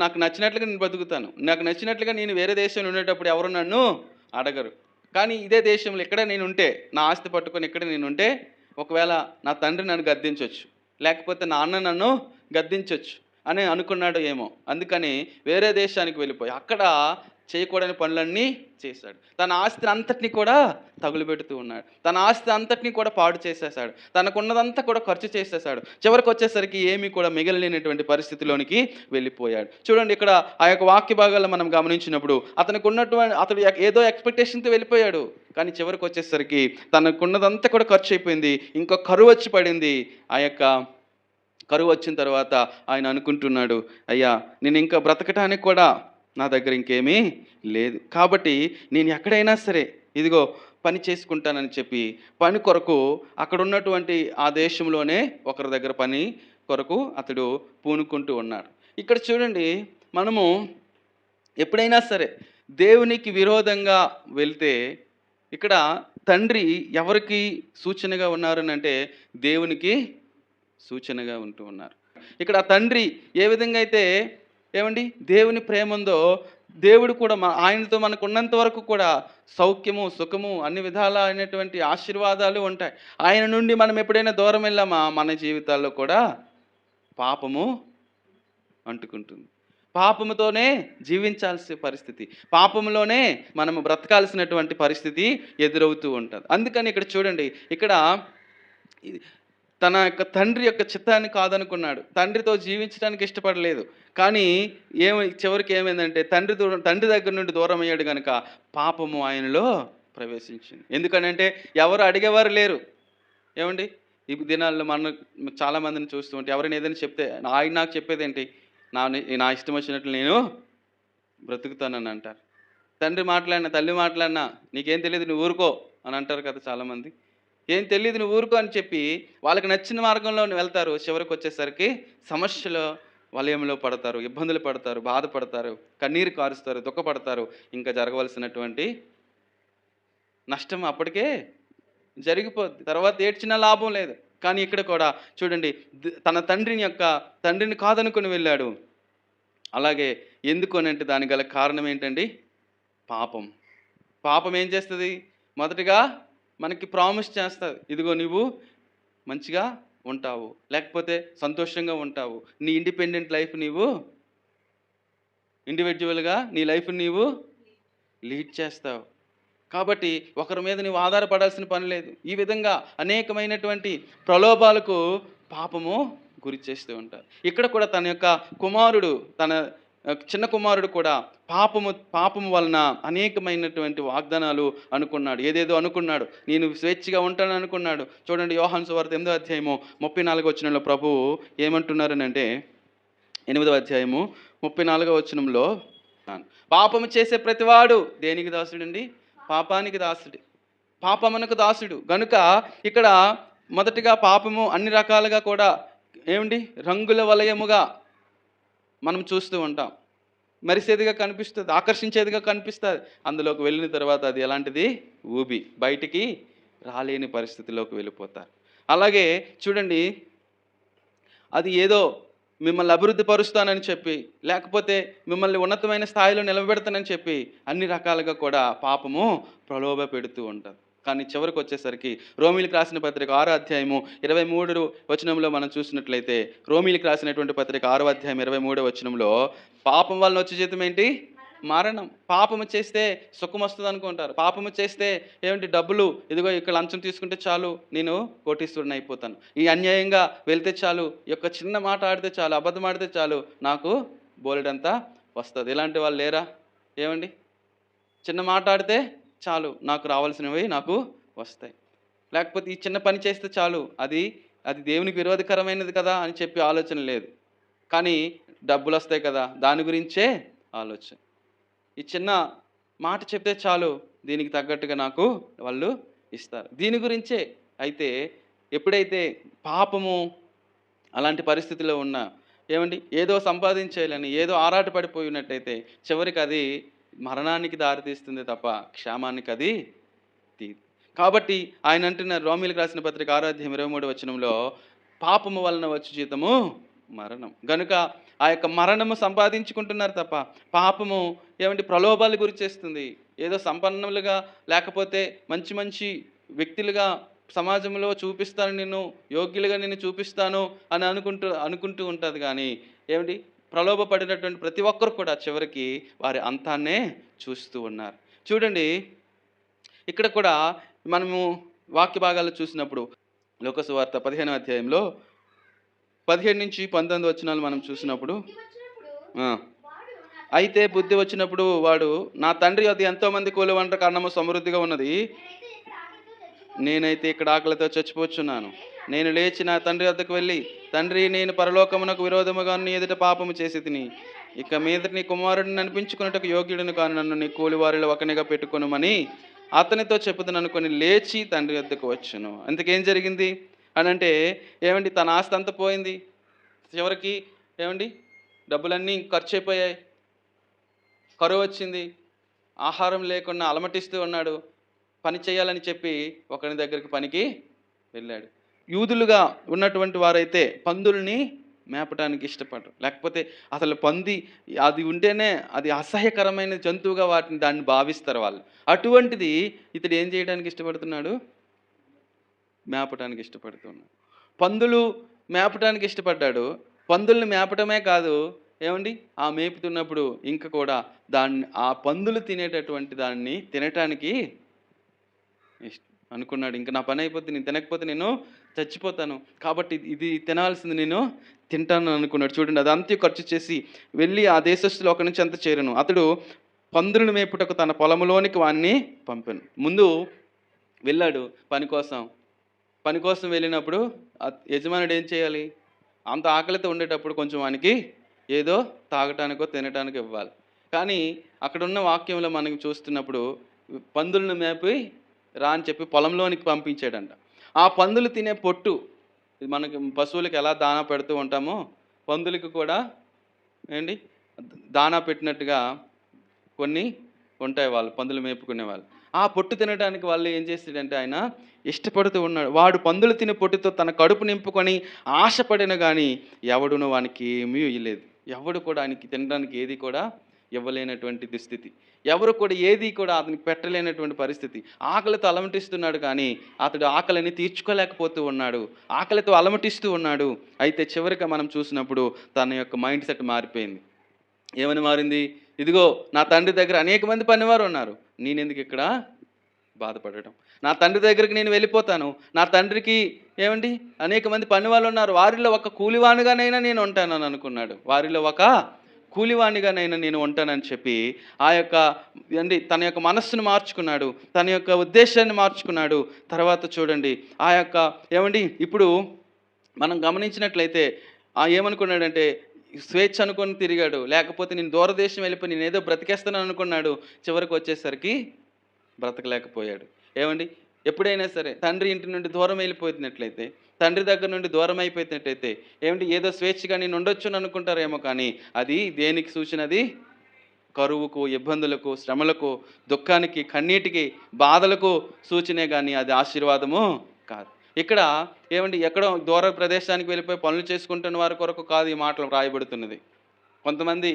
నాకు నచ్చినట్లుగా నేను బతుకుతాను, నాకు నచ్చినట్లుగా నేను వేరే దేశంలో ఉండేటప్పుడు ఎవరు నన్ను అడగరు. కానీ ఇదే దేశంలో ఇక్కడ నేను ఉంటే, నా ఆస్తి పట్టుకొని ఇక్కడ నేను ఉంటే, ఒకవేళ నా తండ్రి నన్ను గద్దించవచ్చు, లేకపోతే నా అన్న నన్ను గద్దించవచ్చు అని అనుకున్నాడు ఏమో. అందుకని వేరే దేశానికి వెళ్ళిపోయి అక్కడ చేయకూడని పనులన్నీ చేశాడు. తన ఆస్తిని అంతటినీ కూడా తగులుబెడుతూ ఉన్నాడు. తన ఆస్తి అంతటినీ కూడా పాడు చేసేసాడు. తనకున్నదంతా కూడా ఖర్చు చేసేసాడు. చివరికి వచ్చేసరికి ఏమీ కూడా మిగలలేనటువంటి పరిస్థితిలోనికి వెళ్ళిపోయాడు. చూడండి, ఇక్కడ ఆ యొక్క వాక్య భాగాల్లో మనం గమనించినప్పుడు అతడు ఏదో ఎక్స్పెక్టేషన్తో వెళ్ళిపోయాడు. కానీ చివరికి వచ్చేసరికి తనకున్నదంతా కూడా ఖర్చు అయిపోయింది. ఇంకా కరువు వచ్చి పడింది. ఆ యొక్క కరువు వచ్చిన తర్వాత ఆయన అనుకుంటున్నాడు, అయ్యా, నేను ఇంకా బ్రతకటానికి కూడా నా దగ్గర ఇంకేమీ లేదు, కాబట్టి నేను ఎక్కడైనా సరే ఇదిగో పని చేసుకుంటానని చెప్పి పని కొరకు అక్కడ ఉన్నటువంటి ఆ దేశంలోనే ఒకరి దగ్గర పని కొరకు అతడు పూనుకుంటూ ఉన్నాడు. ఇక్కడ చూడండి, మనము ఎప్పుడైనా సరే దేవునికి విరోధంగా వెళ్తే ఇక్కడ తండ్రి ఎవరికి సూచనగా ఉన్నారని అంటే దేవునికి సూచనగా ఉంటూ ఉన్నారు. ఇక్కడ తండ్రి ఏ విధంగా అయితే ఏమండి దేవుని ప్రేమ ఉందో, దేవుడు కూడా ఆయనతో మనకు ఉన్నంత వరకు కూడా సౌఖ్యము, సుఖము, అన్ని విధాల అయినటువంటి ఆశీర్వాదాలు ఉంటాయి. ఆయన నుండి మనం ఎప్పుడైనా దూరం వెళ్ళామా, మన జీవితాల్లో కూడా పాపము అంటుకుంటుంది. పాపముతోనే జీవించాల్సిన పరిస్థితి, పాపములోనే మనము బ్రతకాల్సినటువంటి పరిస్థితి ఎదురవుతూ ఉంటుంది. అందుకని ఇక్కడ చూడండి, ఇక్కడ తన యొక్క తండ్రి యొక్క చిత్తాన్ని కాదనుకున్నాడు, తండ్రితో జీవించడానికి ఇష్టపడలేదు. కానీ చివరికి ఏమైందంటే తండ్రి దగ్గర నుండి దూరం అయ్యాడు కనుక పాపము ఆయనలో ప్రవేశించింది. ఎందుకనంటే ఎవరు అడిగేవారు లేరు. ఏమండి, ఈ దినాల్లో మనం చాలామందిని చూస్తూ ఉంటే ఎవరైనా ఏదైనా చెప్తే ఆయన నాకు చెప్పేది ఏంటి, నా ఇష్టం వచ్చినట్లు నేను బ్రతుకుతానని అంటారు. తండ్రి మాట్లాడినా, తల్లి మాట్లాడినా నీకేం తెలియదు నువ్వు ఊరుకో అని అంటారు కదా చాలామంది. ఏం తెలియదు నువ్వు ఊరుకో అని చెప్పి వాళ్ళకి నచ్చిన మార్గంలో వెళ్తారు. చివరికి వచ్చేసరికి సమస్యలో వలయంలో పడతారు, ఇబ్బందులు పడతారు, బాధపడతారు, కన్నీరు కారుస్తారు, దుఃఖపడతారు. ఇంకా జరగవలసినటువంటి నష్టం అప్పటికే జరిగిపోద్ది. తర్వాత ఏడ్చినా లాభం లేదు. కానీ ఇక్కడ కూడా చూడండి, తన తండ్రిని కాదనుకొని వెళ్ళాడు. అలాగే ఎందుకు అనంటే దానికి గల కారణం ఏంటండి? పాపం. పాపం ఏం చేస్తది? మొదటగా మనకి ప్రామిస్ చేస్తది. ఇదిగో నువ్వు మంచిగా ఉంటావు, లేకపోతే సంతోషంగా ఉంటావు. నీ ఇండిపెండెంట్ లైఫ్ నీవు ఇండివిడ్యువల్‌గా నీ లైఫ్‌ని నీవు లీడ్ చేస్తావు. కాబట్టి ఒకరి మీద నువ్వు ఆధారపడాల్సిన పని లేదు. ఈ విధంగా అనేకమైనటువంటి ప్రలోభాలకు పాపము గురి చేస్తూ ఉంటారు. ఇక్కడ కూడా తన యొక్క కుమారుడు, తన చిన్న కుమారుడు కూడా పాపము వలన అనేకమైనటువంటి వాగ్దానాలు అనుకున్నాడు. ఏదేదో అనుకున్నాడు. నేను స్వేచ్ఛగా ఉంటాను అనుకున్నాడు. చూడండి, యోహాను సువార్త 8వ అధ్యాయము 34వ వచనంలో ప్రభువు ఏమంటున్నారనంటే, 8వ అధ్యాయము 34వ వచనంలో, పాపము చేసే ప్రతివాడు దేనికి దాసుడండి? పాపానికి దాసుడు. పాపమునకు దాసుడు. గనుక ఇక్కడ మొదటిగా పాపము అన్ని రకాలుగా కూడా ఏమండి, రంగుల వలయముగా మనం చూస్తూ ఉంటాం. మెరిసేదిగా కనిపిస్తుంది, ఆకర్షించేదిగా కనిపిస్తుంది. అందులోకి వెళ్ళిన తర్వాత అది ఎలాంటిది? ఊబి బయటికి రాలేని పరిస్థితిలోకి వెళ్ళిపోతారు. అలాగే చూడండి, అది ఏదో మిమ్మల్ని అభివృద్ధి పరుస్తానని చెప్పి, లేకపోతే మిమ్మల్ని ఉన్నతమైన స్థాయిలో నిలబెడతానని చెప్పి అన్ని రకాలుగా కూడా పాపము ప్రలోభ పెడుతూ ఉంటుంది. కానీ చివరికి వచ్చేసరికి రోమీలకు రాసిన పత్రిక 6వ అధ్యాయము 23వ వచనంలో మనం చూసినట్లయితే, రోమీలకు రాసినటువంటి పత్రిక 6వ అధ్యాయం 23వ వచనంలో, పాపం వలన వచ్చే జీతం ఏంటి? మరణం. పాపము చేస్తే సుఖం వస్తుంది అనుకుంటారు. పాపము చేస్తే ఏమిటి? డబ్బులు, ఇదిగో ఇక్కడ లంచం తీసుకుంటే చాలు నేను కోటీశ్వరుని అయిపోతాను, ఈ అన్యాయంగా వెళ్తే చాలు, ఈ యొక్క చిన్న మాట ఆడితే చాలు, అబద్ధం ఆడితే చాలు, నాకు బోలెడంతా వస్తుంది. ఇలాంటి వాళ్ళు లేరా? ఏమండి, చిన్న మాట ఆడితే చాలు, నాకు రావాల్సినవి నాకు వస్తాయి. లేకపోతే ఈ చిన్న పని చేస్తే చాలు, అది దేవునికి విరోధకరమైనది కదా అని చెప్పి ఆలోచన లేదు. కానీ డబ్బులు వస్తాయి కదా, దాని గురించే ఆలోచన. ఈ చిన్న మాట చెప్తే చాలు, దీనికి తగ్గట్టుగా నాకు వాళ్ళు ఇస్తారు, దీని గురించే. అయితే ఎప్పుడైతే పాపము అలాంటి పరిస్థితిలో ఉన్నా, ఏమండి, ఏదో సంపాదించేయాలని ఏదో ఆరాటపడిపోయినట్టయితే చివరికి అది మరణానికి దారితీస్తుంది తప్ప క్షేమానికి అది తీదు. కాబట్టి ఆయన అంటున్నారు, రోమీలకు రాసిన పత్రిక 6వ అధ్యాయం 23వ వచనంలో, పాపము వలన వచ్చే జీతము మరణం. గనుక ఆ యొక్క మరణము సంపాదించుకుంటున్నారు తప్ప పాపము ఏమంటే ప్రలోభాలు గురి చేస్తుంది. ఏదో సంపన్నులుగా లేకపోతే మంచి మంచి వ్యక్తులుగా సమాజంలో చూపిస్తాను, నిన్ను యోగ్యులుగా నిన్ను చూపిస్తాను అని అనుకుంటూ ఉంటుంది. కానీ ఏమిటి, ప్రలోభపడినటువంటి ప్రతి ఒక్కరు కూడా చివరికి వారి అంతాన్నే చూస్తూ ఉన్నారు. చూడండి, ఇక్కడ కూడా మనము వాక్య భాగాలు చూసినప్పుడు లోక సువార్త 15వ అధ్యాయంలో 17 నుంచి 19 వచనాలు మనం చూసినప్పుడు, అయితే బుద్ధి వచ్చినప్పుడు వాడు, నా తండ్రి వద్ద ఎంతోమంది కూలివంటకు అన్నము సమృద్ధిగా ఉన్నది, నేనైతే ఇక్కడ ఆకలితో చచ్చిపోతున్నాను. నేను లేచి నా తండ్రి వద్దకు వెళ్ళి, తండ్రి, నేను పరలోకమునకు విరోధముగా నీ ఎదుట పాపము చేసి తిని, ఇక మీద నీ కుమారుడిని అనిపించుకున్నట్టుకు యోగ్యుడిని కాని నన్ను నీ కూలివారిలో ఒకనిగా పెట్టుకొనుమని అతనితో చెప్పుదని అనుకొని లేచి తండ్రి వద్దకు వచ్చును. అందుకేం జరిగింది అని అంటే, ఏమండి, తన ఆస్తి అంతా పోయింది. చివరికి ఏమండి, డబ్బులన్నీ ఖర్చు అయిపోయాయి, కరువు వచ్చింది, ఆహారం లేకుండా అలమటిస్తూ ఉన్నాడు. పని చేయాలని చెప్పి ఒకరి దగ్గరికి పనికి వెళ్ళాడు. యూదులుగా ఉన్నటువంటి వారైతే పందుల్ని మేపటానికి ఇష్టపడరు. లేకపోతే అసలు పంది అది ఉంటేనే అది అసహ్యకరమైన జంతువుగా దాన్ని భావిస్తారు వాళ్ళు. అటువంటిది ఇతడు ఏం చేయడానికి ఇష్టపడుతున్నాడు? మేపటానికి ఇష్టపడుతున్నాడు. పందులు మేపటానికి ఇష్టపడ్డాడు. పందుల్ని మేపటమే కాదు, ఏమండి, ఆ మేపుతున్నప్పుడు ఇంకా కూడా ఆ పందులు తినేటటువంటి దాన్ని తినటానికి అనుకున్నాడు. ఇంకా నా పని అయిపోతుంది, నేను తినకపోతే నేను చచ్చిపోతాను, కాబట్టి ఇది తినాల్సింది నేను తింటాను అనుకున్నాడు. చూడండి, అదంతా ఖర్చు చేసి వెళ్ళి ఆ దేశస్తులు ఒక నుంచి అంత చేరను. అతడు పందులను మేపుటకు తన పొలంలోనికి వాడిని పంపాను. ముందు వెళ్ళాడు పని కోసం వెళ్ళినప్పుడు యజమానుడు ఏం చేయాలి? అంత ఆకలితో ఉండేటప్పుడు కొంచెం వానికి ఏదో తాగటానికో తినటానికో ఇవ్వాలి. కానీ అక్కడున్న వాక్యంలో మనకి చూస్తున్నప్పుడు పందులను మేపి రా అని చెప్పి పొలంలోనికి పంపించాడంట. ఆ పందులు తినే పొట్టు, మనకి పశువులకు ఎలా దానా పెడుతూ ఉంటామో పందులకు కూడా ఏంటి దానా పెట్టినట్టుగా కొన్ని ఉంటాయి, వాళ్ళు పందులు మేపుకునే వాళ్ళు. ఆ పొట్టు తినడానికి వాళ్ళు ఏం చేస్తాడంటే ఆయన ఇష్టపడుతూ ఉన్నాడు. వాడు పందులు తినే పొట్టుతో తన కడుపు నింపుకొని ఆశపడిన కానీ ఎవడును వానికి ఏమీ ఇయ్యలేదు. ఎవడు కూడా ఆయనకి తినడానికి ఏది కూడా ఇవ్వలేనటువంటి దుస్థితి. ఎవరు కూడా ఏది కూడా అతనికి పెట్టలేనటువంటి పరిస్థితి. ఆకలితో అలమటిస్తున్నాడు కానీ అతడు ఆకలిని తీర్చుకోలేకపోతూ ఉన్నాడు. ఆకలితో అలమటిస్తూ ఉన్నాడు. అయితే చివరిగా మనం చూసినప్పుడు తన యొక్క మైండ్ సెట్ మారిపోయింది. ఏమని మారింది? ఇదిగో నా తండ్రి దగ్గర అనేక మంది పనివారు ఉన్నారు, నేనెందుకు ఇక్కడ బాధపడటం? నా తండ్రి దగ్గరికి నేను వెళ్ళిపోతాను. నా తండ్రికి ఏమండి అనేక మంది పనివాళ్ళు ఉన్నారు, వారిలో ఒక కూలివానిగానైనా నేను ఉంటానని అనుకున్నాడు. వారిలో ఒక కూలివాణిగానైనా నేను ఉంటానని చెప్పి ఆ యొక్క తన యొక్క మనస్సును మార్చుకున్నాడు, తన యొక్క ఉద్దేశాన్ని మార్చుకున్నాడు. తర్వాత చూడండి ఆ యొక్క ఇప్పుడు మనం గమనించినట్లయితే ఏమనుకున్నాడంటే స్వేచ్ఛ అనుకొని తిరిగాడు, లేకపోతే నేను దూరదేశం వెళ్ళిపోయి నేను ఏదో బ్రతికేస్తాను అనుకున్నాడు. చివరికి వచ్చేసరికి బ్రతకలేకపోయాడు. ఎప్పుడైనా సరే తండ్రి ఇంటి నుండి దూరం వెళ్ళిపోతున్నట్లయితే, తండ్రి దగ్గర నుండి దూరం అయిపోయినట్లయితే ఏదో స్వేచ్ఛగా నేను ఉండొచ్చు అని అనుకుంటారేమో, కానీ అది దేనికి సూచనది? కరువుకు, ఇబ్బందులకు, శ్రమలకు, దుఃఖానికి, కన్నీటికి, బాధలకు సూచనే కానీ అది ఆశీర్వాదము కాదు. ఇక్కడ ఎక్కడో దూర ప్రదేశానికి వెళ్ళిపోయి పనులు చేసుకుంటున్న వారి కొరకు కాదు ఈ మాటలు రాయబడుతున్నది. కొంతమంది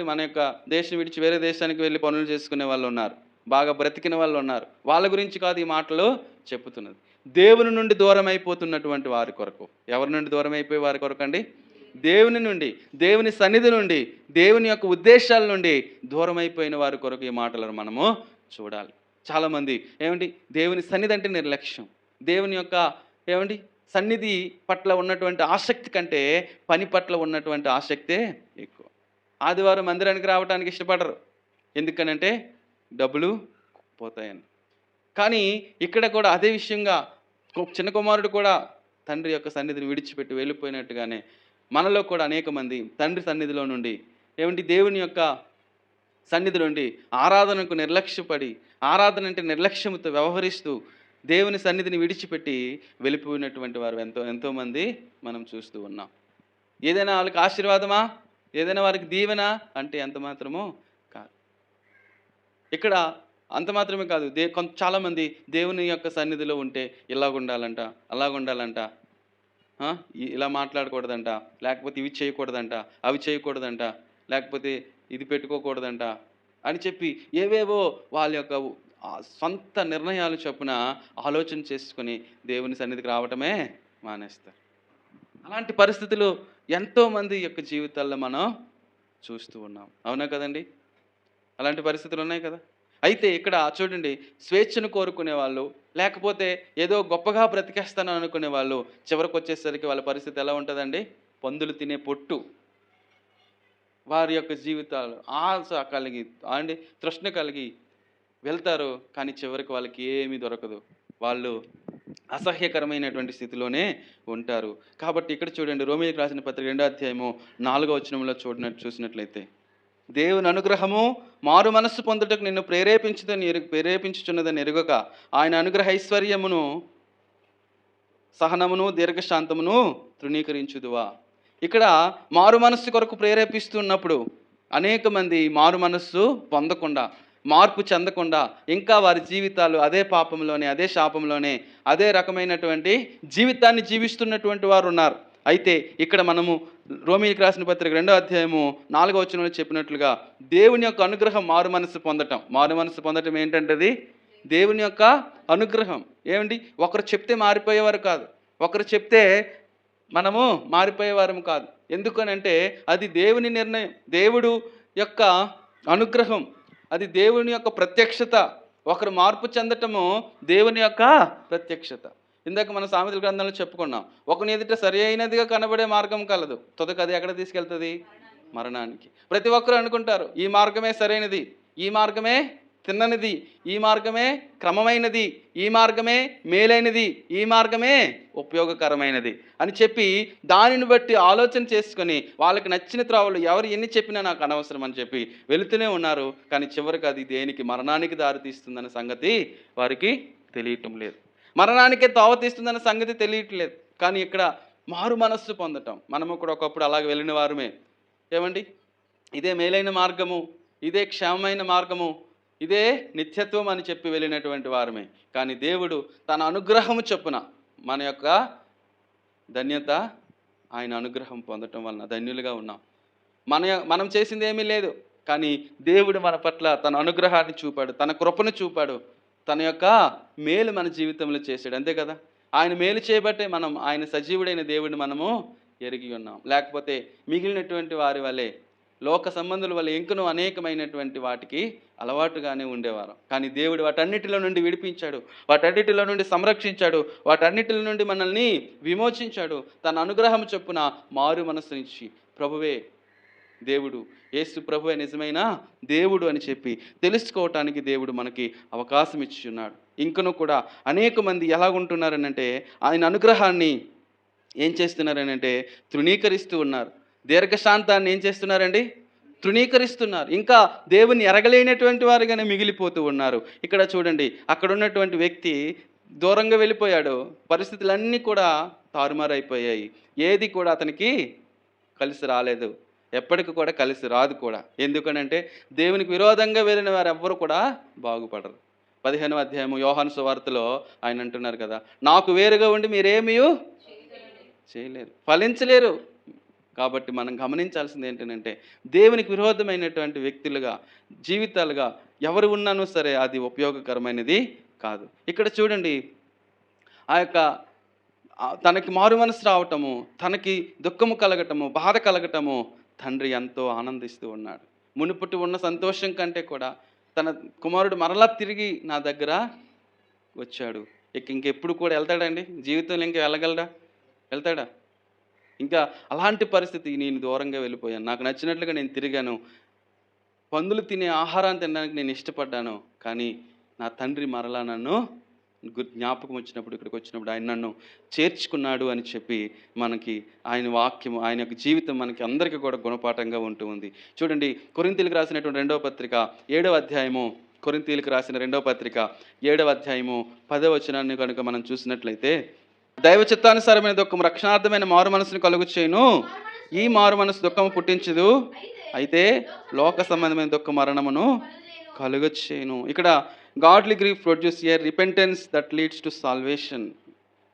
మన యొక్క దేశం విడిచి వేరే దేశానికి వెళ్ళి పనులు చేసుకునే వాళ్ళు ఉన్నారు, బాగా బ్రతికిన వాళ్ళు ఉన్నారు. వాళ్ళ గురించి కాదు ఈ మాటలు చెప్పుతున్నది. దేవుని నుండి దూరం అయిపోతున్నటువంటి వారి కొరకు. ఎవరి నుండి దూరం అయిపోయే వారి కొరకు అండి? దేవుని నుండి, దేవుని సన్నిధి నుండి, దేవుని యొక్క ఉద్దేశాల నుండి దూరం అయిపోయిన వారి కొరకు ఈ మాటలను మనము చూడాలి. చాలామంది దేవుని సన్నిధి అంటే నిర్లక్ష్యం. దేవుని యొక్క సన్నిధి పట్ల ఉన్నటువంటి ఆసక్తి కంటే పని పట్ల ఉన్నటువంటి ఆసక్తే ఎక్కువ. ఆదివారం మందిరానికి రావడానికి ఇష్టపడరు, ఎందుకనంటే డబ్బులు పోతాయని. కానీ ఇక్కడ కూడా అదే విషయంగా చిన్న కుమారుడు కూడా తండ్రి యొక్క సన్నిధిని విడిచిపెట్టి వెళ్ళిపోయినట్టుగానే మనలో కూడా అనేక మంది తండ్రి సన్నిధిలో నుండి దేవుని యొక్క సన్నిధి నుండి ఆరాధనకు నిర్లక్ష్యపడి, ఆరాధన అంటే నిర్లక్ష్యంతో వ్యవహరిస్తూ దేవుని సన్నిధిని విడిచిపెట్టి వెళ్ళిపోయినటువంటి వారు ఎంతోమంది మనం చూస్తూ ఉన్నాం. ఏదైనా వాళ్ళకి ఆశీర్వాదమా, ఏదైనా వారికి దీవెన అంటే ఎంత మాత్రమో కాదు. ఇక్కడ అంత మాత్రమే కాదు, చాలామంది దేవుని యొక్క సన్నిధిలో ఉంటే ఇలాగుండాలంట, అలాగుండాలంట, ఇలా మాట్లాడకూడదంట, లేకపోతే ఇవి చేయకూడదంట, అవి చేయకూడదంట, లేకపోతే ఇది పెట్టుకోకూడదంట అని చెప్పి ఏవేవో వాళ్ళ యొక్క సొంత నిర్ణయాలు చొప్పున ఆలోచన చేసుకొని దేవుని సన్నిధికి రావటమే మానేస్తారు. అలాంటి పరిస్థితులు ఎంతోమంది యొక్క జీవితాల్లో మనం చూస్తూ ఉన్నాం. అవునా కదండి? అలాంటి పరిస్థితులు ఉన్నాయి కదా. అయితే ఇక్కడ చూడండి, స్వేచ్ఛను కోరుకునే వాళ్ళు, లేకపోతే ఏదో గొప్పగా బ్రతికేస్తాను అనుకునే వాళ్ళు చివరికి వచ్చేసరికి వాళ్ళ పరిస్థితి ఎలా ఉంటుందండి? పందులు తినే పొట్టు. వారి యొక్క జీవితాలు ఆశ కలిగి తృష్ణ కలిగి వెళ్తారు, కానీ చివరికి వాళ్ళకి ఏమీ దొరకదు. వాళ్ళు అసహ్యకరమైనటువంటి స్థితిలోనే ఉంటారు. కాబట్టి ఇక్కడ చూడండి, రోమీయులకు రాసిన పత్రిక 2వ అధ్యాయము 4వ వచనంలో చూసినట్లయితే, దేవుని అనుగ్రహము మారు మనస్సు పొందుటకు నిన్ను ప్రేరేపించుచున్నదని ఎరుగక ఆయన అనుగ్రహ ఐశ్వర్యమును, సహనమును, దీర్ఘశాంతమును తృణీకరించుదువా. ఇక్కడ మారు మనస్సు కొరకు ప్రేరేపిస్తున్నప్పుడు అనేక మంది మారు మనస్సు పొందకుండా, మార్పు చెందకుండా ఇంకా వారి జీవితాలు అదే పాపంలోనే, అదే శాపంలోనే, అదే రకమైనటువంటి జీవితాన్ని జీవిస్తున్నటువంటి వారు ఉన్నారు. అయితే ఇక్కడ మనము రోమీయులకు రాసిన పత్రిక 2వ అధ్యాయము 4వ వచనంలో చెప్పినట్లుగా దేవుని యొక్క అనుగ్రహం మారు మనస్సు పొందటం. మారు మనస్సు పొందటం ఏంటంటే దేవుని యొక్క అనుగ్రహం. ఒకరు చెప్తే మారిపోయేవారు కాదు, ఒకరు చెప్తే మనము మారిపోయేవారం కాదు. ఎందుకనంటే అది దేవుని నిర్ణయం, దేవుడు యొక్క అనుగ్రహం, అది దేవుని యొక్క ప్రత్యక్షత. ఒకరు మార్పు చెందటము దేవుని యొక్క ప్రత్యక్షత. ఇందాక మన సామెతల గ్రంథంలో చెప్పుకున్నాం, ఒకని ఎదుట సరి అయినదిగా కనబడే మార్గం కలదు, తుదకు అది ఎక్కడ తీసుకెళ్తుంది? మరణానికి. ప్రతి ఒక్కరు అనుకుంటారు ఈ మార్గమే సరైనది, ఈ మార్గమే తిన్ననిది, ఈ మార్గమే క్రమమైనది, ఈ మార్గమే మేలైనది, ఈ మార్గమే ఉపయోగకరమైనది అని చెప్పి దానిని బట్టి ఆలోచన చేసుకొని వాళ్ళకి నచ్చిన త్రావులు ఎవరు ఎన్ని చెప్పినా నాకు అనవసరం అని చెప్పి వెళుతూనే ఉన్నారు. కానీ చివరికి అది దేనికి? మరణానికి దారితీస్తుందన్న సంగతి వారికి తెలియటం లేదు. మరణానికే తావతీస్తుందన్న సంగతి తెలియట్లేదు. కానీ ఇక్కడ మారు మనస్సు పొందటం. మనము కూడా ఒకప్పుడు అలాగ వెళ్ళిన వారమే. ఏమండి, ఇదే మేలైన మార్గము, ఇదే క్షేమమైన మార్గము, ఇదే నిత్యత్వం అని చెప్పి వెళ్ళినటువంటి వారమే. కానీ దేవుడు తన అనుగ్రహము చొప్పున మన యొక్క ధన్యత, ఆయన అనుగ్రహం పొందటం వలన ధన్యులుగా ఉన్నాం. మనం చేసింది ఏమీ లేదు, కానీ దేవుడు మన పట్ల తన అనుగ్రహాన్ని చూపాడు, తన కృపను చూపాడు, తన యొక్క మేలు మన జీవితంలో చేశాడు. అంతే కదా. ఆయన మేలు చేయబట్టే మనం ఆయన సజీవుడైన దేవుడిని మనము ఎరిగి ఉన్నాం. లేకపోతే మిగిలినటువంటి వారి వలె, లోక సంబంధుల వల్ల ఇంకనూ అనేకమైనటువంటి వాటికి అలవాటుగానే ఉండేవారు. కానీ దేవుడు వాటన్నిటిలో నుండి విడిపించాడు, వాటన్నిటిలో నుండి సంరక్షించాడు, వాటన్నిటిలో నుండి మనల్ని విమోచించాడు. తన అనుగ్రహం చొప్పున మారు మనస్సునిచ్చి ప్రభువే దేవుడు, యేసు ప్రభువే నిజమైన దేవుడు అని చెప్పి తెలుసుకోవటానికి దేవుడు మనకి అవకాశం ఇచ్చి ఉన్నాడు. ఇంకనూ కూడా అనేక మంది ఎలాగుంటున్నారనంటే ఆయన అనుగ్రహాన్ని ఏం చేస్తున్నారనంటే తృణీకరిస్తూ ఉన్నారు. దీర్ఘశాంతాన్ని ఏం చేస్తున్నారండి? తృణీకరిస్తున్నారు. ఇంకా దేవుని ఎరగలేనటువంటి వారుగానే మిగిలిపోతూ ఉన్నారు. ఇక్కడ చూడండి, అక్కడ ఉన్నటువంటి వ్యక్తి దూరంగా వెళ్ళిపోయాడు. పరిస్థితులన్నీ కూడా తారుమారైపోయాయి. ఏది కూడా అతనికి కలిసి రాలేదు, ఎప్పటికి కూడా కలిసి రాదు కూడా. ఎందుకనంటే దేవునికి విరోధంగా వెళ్ళిన వారు ఎవ్వరు కూడా బాగుపడరు. 15వ అధ్యాయము యోహాను సువార్తలో ఆయన అంటున్నారు కదా, నాకు వేరుగా ఉండి మీరేమీ చేయలేరు, ఫలించలేరు. కాబట్టి మనం గమనించాల్సింది ఏంటంటే దేవునికి విరోధమైనటువంటి వ్యక్తులుగా, జీవితాలుగా ఎవరు ఉన్నానో సరే అది ఉపయోగకరమైనది కాదు. ఇక్కడ చూడండి, ఆ యొక్క తనకి మారు మనసు రావటము, తనకి దుఃఖము కలగటము, బాధ కలగటము తండ్రి ఎంతో ఆనందిస్తూ ఉన్నాడు. మునుపటి ఉన్న సంతోషం కంటే కూడా తన కుమారుడు మరలా తిరిగి నా దగ్గర వచ్చాడు. ఇంకెప్పుడు కూడా వెళ్తాడండి జీవితంలో? ఇంకా వెళ్తాడా? ఇంకా అలాంటి పరిస్థితి, నేను దూరంగా వెళ్ళిపోయాను, నాకు నచ్చినట్లుగా నేను తిరిగాను, పందులు తినే ఆహారాన్ని తినడానికి నేను ఇష్టపడ్డాను, కానీ నా తండ్రి మరలా నన్ను జ్ఞాపకం వచ్చినప్పుడు, ఇక్కడికి వచ్చినప్పుడు ఆయన నన్ను చేర్చుకున్నాడు అని చెప్పి మనకి ఆయన వాక్యము, ఆయన యొక్క జీవితం మనకి అందరికీ కూడా గుణపాఠంగా ఉంటూ ఉంది. చూడండి, కొరింథీయులకు రాసినటువంటి 2వ పత్రిక 7వ అధ్యాయము, కొరింథీయులకు రాసిన 2వ పత్రిక 7వ అధ్యాయము 10వ వచనాన్ని కనుక మనం చూసినట్లయితే, దైవ చిత్తానుసారమైన దుఃఖం రక్షణార్థమైన మారు మనసును కలుగు చేయను, ఈ మారు మనసు దుఃఖము పుట్టించదు, అయితే లోక సంబంధమైన దుఃఖ మరణమును కలుగు చేయను. ఇక్కడ godly grief produce A repentance that leads to salvation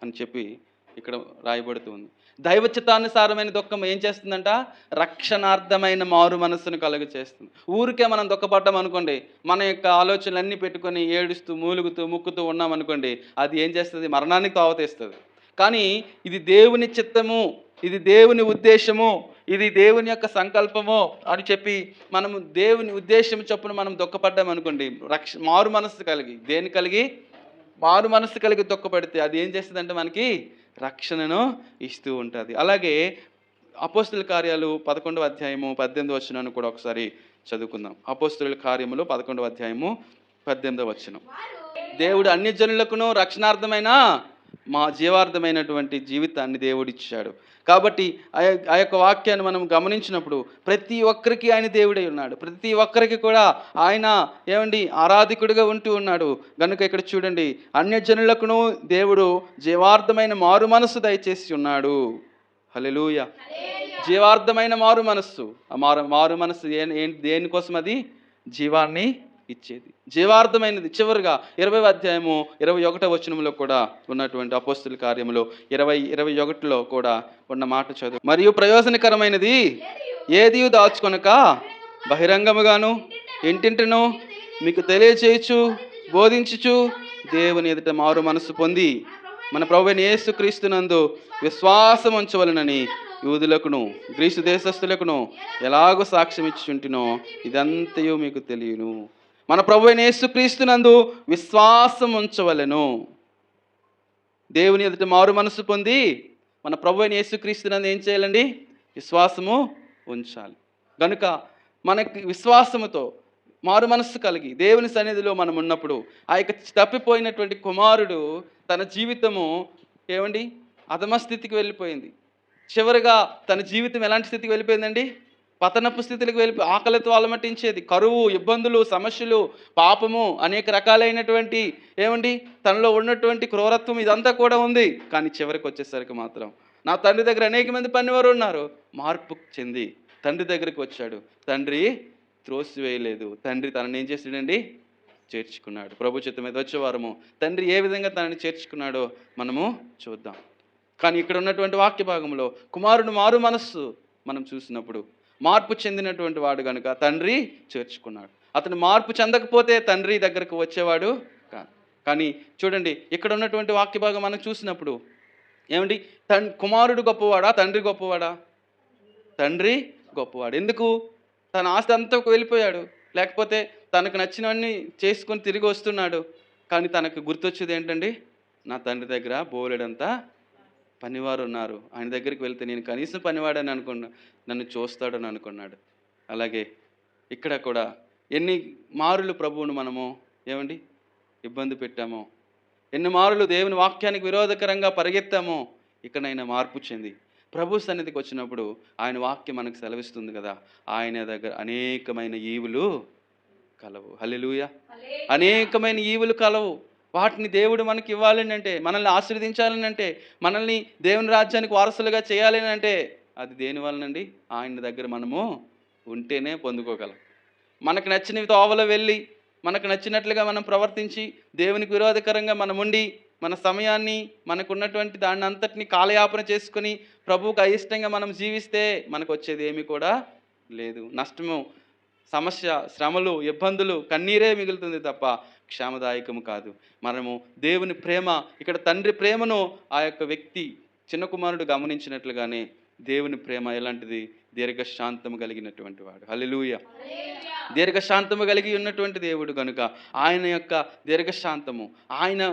అని చెప్పి ఇక్కడ రాయబడుతుంది. దైవ చిత్తానుసారమైన దుఃఖం ఏం చేస్తుందంట? రక్షణార్థమైన మారు మనస్సును కలుగ చేస్తుంది. ఊరికే మనం దుఃఖపడ్డాం అనుకోండి, మన యొక్క ఆలోచనలన్నీ పెట్టుకొని ఏడుస్తూ మూలుగుతూ ముక్కుతూ ఉన్నాం అనుకోండి, అది ఏం చేస్తుంది? మరణానికి తావతేస్తుంది. కానీ ఇది దేవుని చిత్తము, ఇది దేవుని ఉద్దేశము, ఇది దేవుని యొక్క సంకల్పము అని చెప్పి మనము దేవుని ఉద్దేశం చొప్పున మనం దుఃఖపడ్డాం అనుకోండి, మారు మనస్సు కలిగి, దేని కలిగి? మారు మనస్సు కలిగి దుఃఖపడితే అది ఏం చేస్తుందంటే మనకి రక్షణను ఇస్తూ ఉంటుంది. అలాగే అపోస్తుల కార్యాలు 11వ అధ్యాయము 18వ వచనాన్ని కూడా ఒకసారి చదువుకుందాం. అపోస్తుల కార్యములు 11వ అధ్యాయము 18వ వచనం, దేవుడు అన్ని జనులకును రక్షణార్థమైన మా జీవార్థమైనటువంటి జీవితాన్ని దేవుడిచ్చాడు. కాబట్టి ఆ యొక్క వాక్యాన్ని మనం గమనించినప్పుడు ప్రతి ఒక్కరికి ఆయన దేవుడై ఉన్నాడు, ప్రతి ఒక్కరికి కూడా ఆయన ఆరాధికుడిగా ఉంటూ ఉన్నాడు. కనుక ఇక్కడ చూడండి, అన్యజనులకును దేవుడు జీవార్థమైన మారు మనస్సు దయచేసి ఉన్నాడు. హల్లెలూయా. జీవార్థమైన మారు మనస్సు. ఆ మారు మనస్సు దేనికోసం? అది జీవాన్ని ఇచ్చేది, జీవార్థమైనది. చివరిగా 20వ అధ్యాయము 21వ వచనంలో కూడా ఉన్నటువంటి అపోస్తుల కార్యములో 20:21లో కూడా ఉన్న మాట చదువు, మరియు ప్రయోజనకరమైనది ఏది దాచుకొనక బహిరంగముగాను ఇంటింటిను మీకు తెలియచేయచ్చు బోధించుచు దేవుని ఎదుట మారు మనస్సు పొంది మన ప్రభువైన యేసుక్రీస్తునందు విశ్వాసం ఉంచవలనని యూదులకును గ్రీసు దేశస్థులకును ఎలాగో సాక్ష్యం ఇచ్చుచుంటినో ఇదంతయు మీకు తెలియను. మన ప్రభువైన యేసుక్రీస్తునందు విశ్వాసం ఉంచవలెను. దేవుని ఎదుట మారు మనసు పొంది మన ప్రభువైన యేసుక్రీస్తునందు ఏం చేయాలండి? విశ్వాసము ఉంచాలి. కనుక మనకి విశ్వాసముతో మారు మనస్సు కలిగి దేవుని సన్నిధిలో మనం ఉన్నప్పుడు ఆ యొక్క తప్పిపోయినటువంటి కుమారుడు తన జీవితము అధమ స్థితికి వెళ్ళిపోయింది. చివరిగా తన జీవితం ఎలాంటి స్థితికి వెళ్ళిపోయిందండి? పతనపు స్థితికి వెళ్ళిపోయి ఆకలితో అలమటించేది, కరువు, ఇబ్బందులు, సమస్యలు, పాపము, అనేక రకాలైనటువంటి తనలో ఉన్నటువంటి క్రూరత్వం ఇదంతా కూడా ఉంది. కానీ చివరికి వచ్చేసరికి మాత్రం నా తండ్రి దగ్గర అనేక మంది పనివారు ఉన్నారు. మార్పు చెంది తండ్రి దగ్గరికి వచ్చాడు. తండ్రి త్రోసివేయలేదు. తండ్రి తనని ఏం చేశాడండి? చేర్చుకున్నాడు. ప్రభు చిత్తం మీద వచ్చే వారము తండ్రి ఏ విధంగా తనని చేర్చుకున్నాడో మనము చూద్దాం. కానీ ఇక్కడ ఉన్నటువంటి వాక్య భాగంలో కుమారుడు మారు మనస్సు మనం చూసినప్పుడు మార్పు చెందినటువంటి వాడు కనుక తండ్రి చేర్చుకున్నాడు. అతను మార్పు చెందకపోతే తండ్రి దగ్గరకు వచ్చేవాడు కాదు. కానీ చూడండి, ఇక్కడ ఉన్నటువంటి వాక్య భాగం మనం చూసినప్పుడు ఏమండి, కుమారుడు గొప్పవాడా తండ్రి గొప్పవాడా? తండ్రి గొప్పవాడు. ఎందుకు? తన ఆస్తి అంతా వెళ్ళిపోయాడు, లేకపోతే తనకు నచ్చినవన్నీ చేసుకొని తిరిగి వస్తున్నాడు. కానీ తనకు గుర్తొచ్చేది ఏంటండి? నా తండ్రి దగ్గర బోలెడంతా పనివారు ఉన్నారు, ఆయన దగ్గరికి వెళ్తే నేను కనీసం పనివాడని అనుకున్నా, నన్ను చూస్తాడని అనుకున్నాడు. అలాగే ఇక్కడ కూడా ఎన్ని మారులు ప్రభువును మనము ఏమండి ఇబ్బంది పెట్టామో, ఎన్ని మారులు దేవుని వాక్యానికి విరోధకరంగా పరిగెత్తామో, ఇక్కడైనా మార్పు చెంది ప్రభు సన్నిధికి వచ్చినప్పుడు ఆయన వాక్యం మనకు సెలవిస్తుంది కదా, ఆయన దగ్గర అనేకమైన ఈవులు కలవు. హల్లెలూయా. అనేకమైన ఈవులు కలవు. వాటిని దేవుడు మనకి ఇవ్వాలని అంటే, మనల్ని ఆశీర్వదించాలని అంటే, మనల్ని దేవుని రాజ్యానికి వారసులుగా చేయాలని అంటే అది దేని వలనండి? ఆయన దగ్గర మనము ఉంటేనే పొందుకోగలం. మనకు నచ్చినవి తోవలో వెళ్ళి మనకు నచ్చినట్లుగా మనం ప్రవర్తించి దేవునికి విరోధకరంగా మనం ఉండి మన సమయాన్ని మనకున్నటువంటి దాన్ని అంతటిని కాలయాపన చేసుకొని ప్రభువుకు అయిష్టంగా మనం జీవిస్తే మనకు వచ్చేది ఏమీ కూడా లేదు. నష్టము, సమస్య, శ్రమలు, ఇబ్బందులు, కన్నీరే మిగులుతుంది తప్ప క్షేమదాయకము కాదు. మనము దేవుని ప్రేమ, ఇక్కడ తండ్రి ప్రేమను ఆ యొక్క వ్యక్తి చిన్న కుమారుడు గమనించినట్లుగానే దేవుని ప్రేమ ఎలాంటిది? దీర్ఘశాంతము కలిగినటువంటి వాడు. హల్లెలూయా. దీర్ఘశాంతము కలిగి ఉన్నటువంటి దేవుడు కనుక ఆయన యొక్క దీర్ఘశాంతము, ఆయన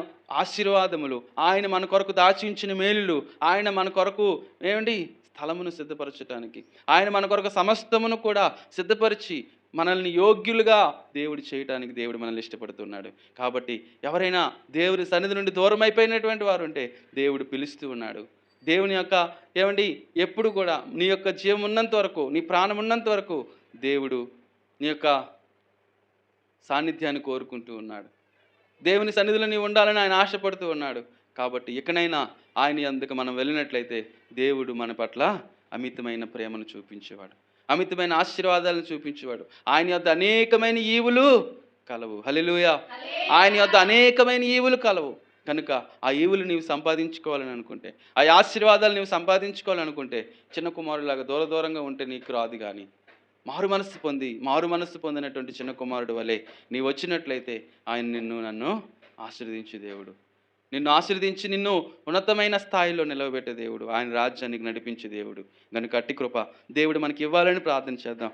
ఆశీర్వాదములు, ఆయన మన కొరకు దాచి ఉంచిన మేలులు, ఆయన మన కొరకు ఏమండి స్థలమును సిద్ధపరచడానికి, ఆయన మన కొరకు సమస్తమును కూడా సిద్ధపరిచి మనల్ని యోగ్యులుగా దేవుడు చేయడానికి దేవుడు మనల్ని ఇష్టపడుతున్నాడు. కాబట్టి ఎవరైనా దేవుని సన్నిధి నుండి దూరం అయిపోయినటువంటి వారు ఉంటే దేవుడు పిలుస్తూ ఉన్నాడు. దేవుని యొక్క ఏమండి ఎప్పుడు కూడా నీ యొక్క జీవం ఉన్నంత వరకు, నీ ప్రాణం ఉన్నంత వరకు దేవుడు నీ యొక్క సాన్నిధ్యాన్ని కోరుకుంటూ ఉన్నాడు. దేవుని సన్నిధిలో నీవు ఉండాలని ఆయన ఆశపడుతూ ఉన్నాడు. కాబట్టి ఇకనైనా ఆయన అందుకు మనం వెళ్ళినట్లయితే దేవుడు మన పట్ల అమితమైన ప్రేమను చూపించేవాడు, అమితమైన ఆశీర్వాదాలను చూపించేవాడు. ఆయన యొద్ద అనేకమైన ఈవులు కలవు. హల్లెలూయా. ఆయన యొద్ద అనేకమైన ఈవులు కలవు. కనుక ఆ ఈవులు నీవు సంపాదించుకోవాలని అనుకుంటే, ఆ ఆశీర్వాదాలు నీవు సంపాదించుకోవాలనుకుంటే చిన్న కుమారులాగా దూరంగా ఉంటే నీకు రాదు. కానీ మారు మనస్సు పొందినటువంటి చిన్న కుమారుడు వలె నీవు వచ్చినట్లయితే ఆయన నన్ను ఆశీర్వదించే దేవుడు, నిన్ను ఆశీర్వదించి నిన్ను ఉన్నతమైన స్థాయిలో నిలవబెట్టే దేవుడు, ఆయన రాజ్యానికి నడిపించే దేవుడు. కనుక అట్టి కృప దేవుడు మనకి ఇవ్వాలని ప్రార్థన చేద్దాం.